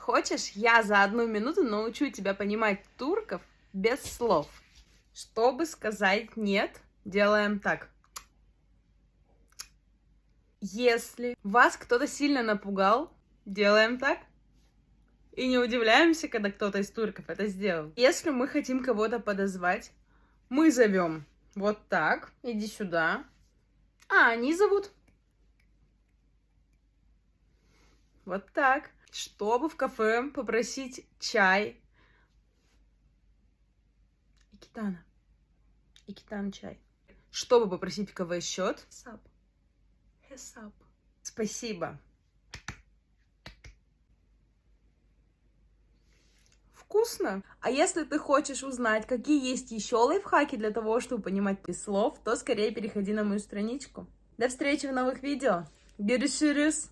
Хочешь, я за 1 минуту научу тебя понимать турков без слов? Чтобы сказать «нет», делаем так. Если вас кто-то сильно напугал, делаем так. И не удивляемся, когда кто-то из турков это сделал. Если мы хотим кого-то подозвать, мы зовем вот так, иди сюда. А они зовут вот так. Чтобы в кафе попросить чай. Икитана. Икитан чай. Чтобы попросить в кафе счет. Хесап. Спасибо. Вкусно. А если ты хочешь узнать, какие есть еще лайфхаки для того, чтобы понимать без слов, то скорее переходи на мою страничку. До встречи в новых видео. Görüşürüz.